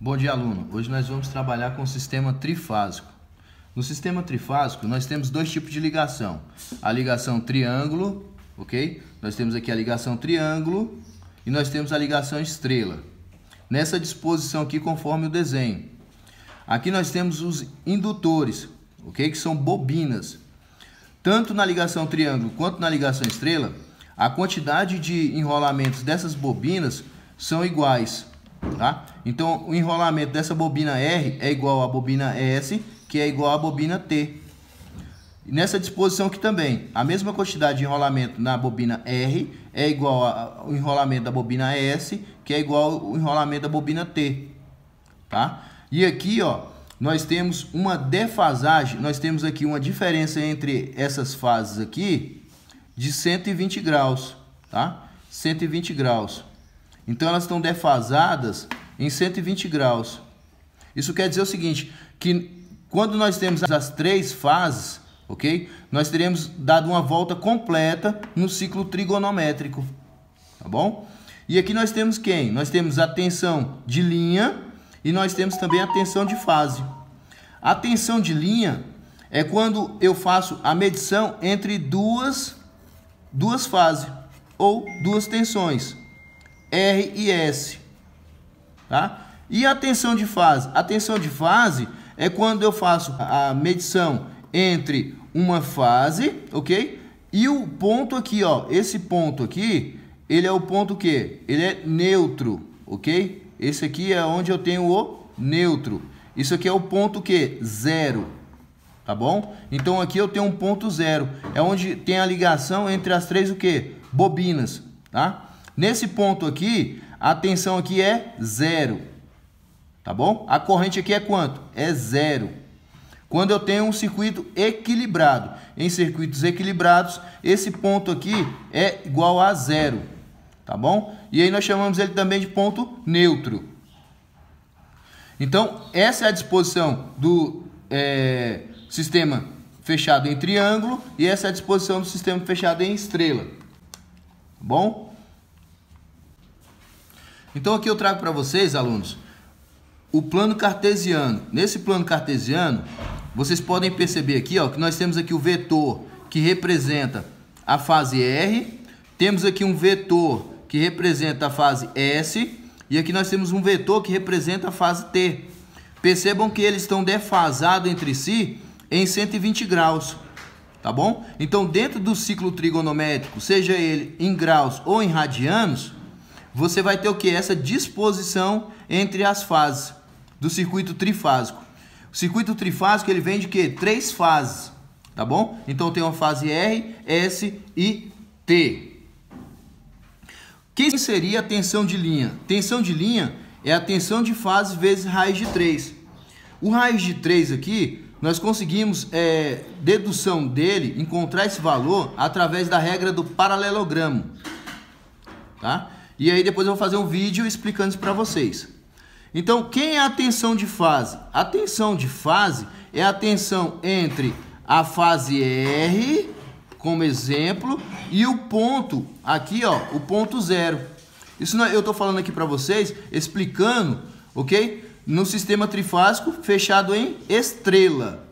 Bom dia, aluno. Hoje nós vamos trabalhar com o sistema trifásico. No sistema trifásico, nós temos dois tipos de ligação. A ligação triângulo, ok? Nós temos aqui a ligação triângulo e nós temos a ligação estrela. Nessa disposição aqui, conforme o desenho. Aqui nós temos os indutores, ok? Que são bobinas. Tanto na ligação triângulo quanto na ligação estrela, a quantidade de enrolamentos dessas bobinas são iguais. Tá? Então, o enrolamento dessa bobina R é igual à bobina S, que é igual à bobina T. E nessa disposição aqui também, a mesma quantidade de enrolamento na bobina R é igual ao enrolamento da bobina S, que é igual ao enrolamento da bobina T. Tá? E aqui, ó, nós temos uma defasagem, nós temos aqui uma diferença entre essas fases aqui de 120 graus. Tá? 120 graus. Então, elas estão defasadas em 120 graus. Isso quer dizer o seguinte, que quando nós temos as três fases, ok? Nós teremos dado uma volta completa no ciclo trigonométrico, tá bom? E aqui nós temos quem? Nós temos a tensão de linha e nós temos também a tensão de fase. A tensão de linha é quando eu faço a medição entre duas fases ou duas tensões. R e S, tá? E a tensão de fase? A tensão de fase é quando eu faço a medição entre uma fase, ok? E o ponto aqui, ó, esse ponto aqui, ele é o ponto que? Ele é neutro, ok? Esse aqui é onde eu tenho o neutro. Isso aqui é o ponto que? Zero, tá bom? Então aqui eu tenho um ponto zero, é onde tem a ligação entre as três o que? Bobinas, tá? Nesse ponto aqui, a tensão aqui é zero, tá bom? A corrente aqui é quanto? É zero. Quando eu tenho um circuito equilibrado, em circuitos equilibrados, esse ponto aqui é igual a zero, tá bom? E aí nós chamamos ele também de ponto neutro. Então, essa é a disposição do sistema fechado em triângulo e essa é a disposição do sistema fechado em estrela, tá bom? Então aqui eu trago para vocês, alunos, o plano cartesiano. Nesse plano cartesiano, vocês podem perceber aqui, ó, que nós temos aqui o vetor que representa a fase R, temos aqui um vetor que representa a fase S e aqui nós temos um vetor que representa a fase T. Percebam que eles estão defasados entre si em 120 graus, tá bom? Então, dentro do ciclo trigonométrico, seja ele em graus ou em radianos, você vai ter o que? Essa disposição entre as fases do circuito trifásico. O circuito trifásico ele vem de quê? Três fases, tá bom? Então tem uma fase R, S e T. Que seria a tensão de linha? Tensão de linha é a tensão de fase vezes raiz de 3. O raiz de 3 aqui, nós conseguimos, dedução dele, encontrar esse valor através da regra do paralelogramo, tá? E aí depois eu vou fazer um vídeo explicando isso para vocês. Então, quem é a tensão de fase? A tensão de fase é a tensão entre a fase R, como exemplo, e o ponto aqui, ó, o ponto zero. Isso eu estou falando aqui para vocês, explicando, ok? No sistema trifásico fechado em estrela,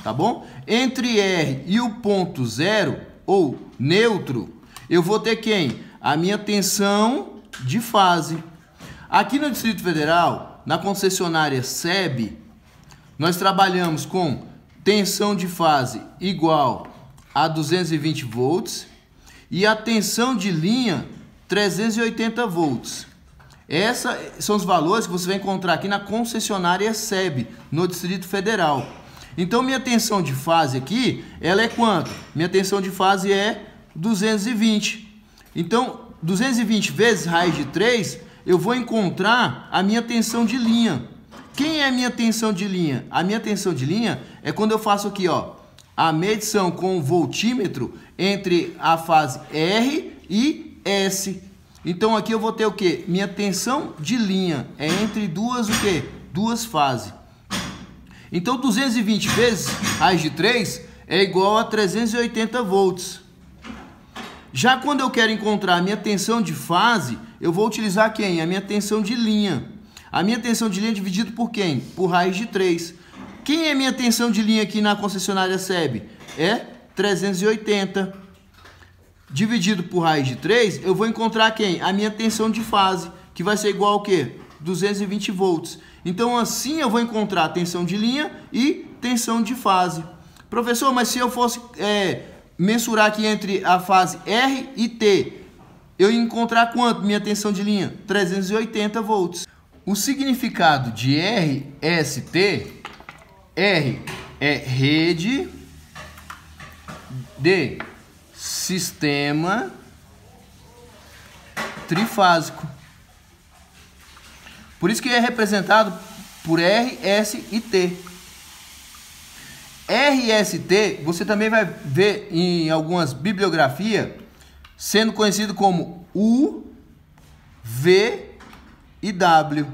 tá bom? Entre R e o ponto zero, ou neutro, eu vou ter quem? A minha tensão de fase. Aqui no Distrito Federal, na concessionária SEB, nós trabalhamos com tensão de fase igual a 220 volts e a tensão de linha 380 volts. Esses são os valores que você vai encontrar aqui na concessionária SEB, no Distrito Federal. Então, minha tensão de fase aqui, ela é quanto? Minha tensão de fase é 220. Então, 220 vezes raiz de 3, eu vou encontrar a minha tensão de linha. Quem é a minha tensão de linha? A minha tensão de linha é quando eu faço aqui, ó, a medição com o voltímetro entre a fase R e S. Então aqui eu vou ter o quê? Minha tensão de linha é entre duas o quê? Duas fases. Então 220 vezes raiz de 3 é igual a 380 volts. Já quando eu quero encontrar a minha tensão de fase, eu vou utilizar quem? A minha tensão de linha. A minha tensão de linha é dividido por quem? Por raiz de 3. Quem é minha tensão de linha aqui na concessionária SEB? É 380. Dividido por raiz de 3, eu vou encontrar quem? A minha tensão de fase, que vai ser igual ao quê? 220 volts. Então, assim eu vou encontrar tensão de linha e tensão de fase. Professor, mas se eu fosse mensurar aqui entre a fase R e T, eu ia encontrar quanto minha tensão de linha? 380 volts. O significado de RST, R é rede de sistema trifásico. Por isso que é representado por R, S e T. RST, você também vai ver em algumas bibliografias, sendo conhecido como U, V e W.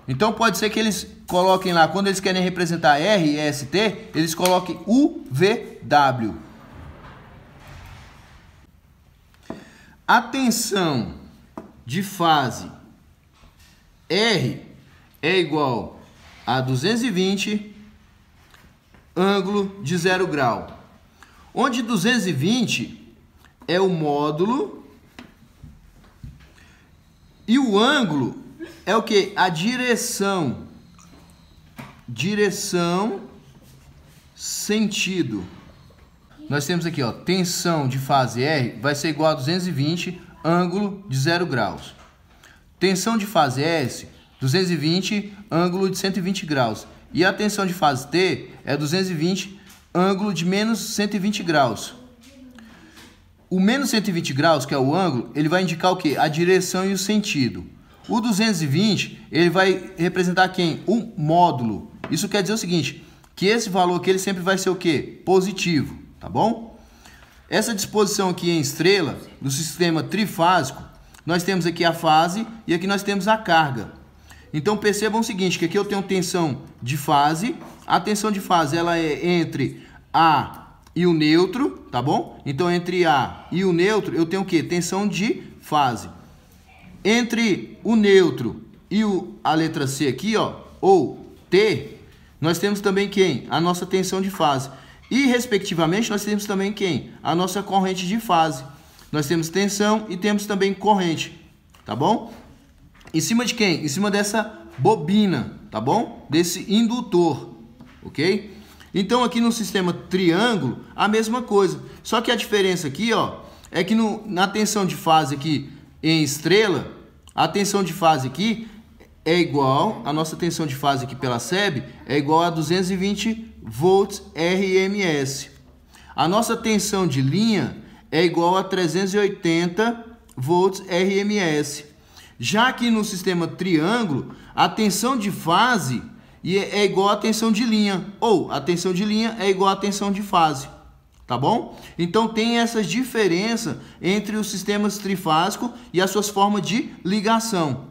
Então pode ser que eles coloquem lá, quando eles querem representar R e ST, eles coloquem U, V, W. A tensão de fase R é igual a 220 ângulo de 0 grau, onde 220 é o módulo e o ângulo é o que? A direção. Direção, sentido. Nós temos aqui, ó, tensão de fase R vai ser igual a 220 ângulo de 0 graus. Tensão de fase S, 220 ângulo de 120 graus. E a tensão de fase T é 220 ângulo de menos 120 graus. O menos 120 graus, que é o ângulo, ele vai indicar o quê? A direção e o sentido. O 220, ele vai representar quem? O módulo. Isso quer dizer o seguinte, que esse valor aqui ele sempre vai ser o quê? Positivo, tá bom? Essa disposição aqui em estrela do sistema trifásico, nós temos aqui a fase e aqui nós temos a carga. Então percebam o seguinte, que aqui eu tenho tensão de fase. A tensão de fase ela é entre A e o neutro, tá bom? Então entre A e o neutro eu tenho o quê? Tensão de fase. Entre o neutro e a letra C aqui, ó, ou T, nós temos também quem? A nossa tensão de fase. E respectivamente nós temos também quem? A nossa corrente de fase. Nós temos tensão e temos também corrente, tá bom? Em cima de quem? Em cima dessa bobina, tá bom? Desse indutor, ok? Então aqui no sistema triângulo, a mesma coisa. Só que a diferença aqui, ó, é que na tensão de fase aqui em estrela, a tensão de fase aqui é igual, a nossa tensão de fase aqui pela SEB é igual a 220 volts RMS. A nossa tensão de linha é igual a 380 volts RMS. Já aqui no sistema triângulo, a tensão de fase é igual à tensão de linha, ou a tensão de linha é igual à tensão de fase, tá bom? Então tem essa diferença entre os sistemas trifásicos e as suas formas de ligação.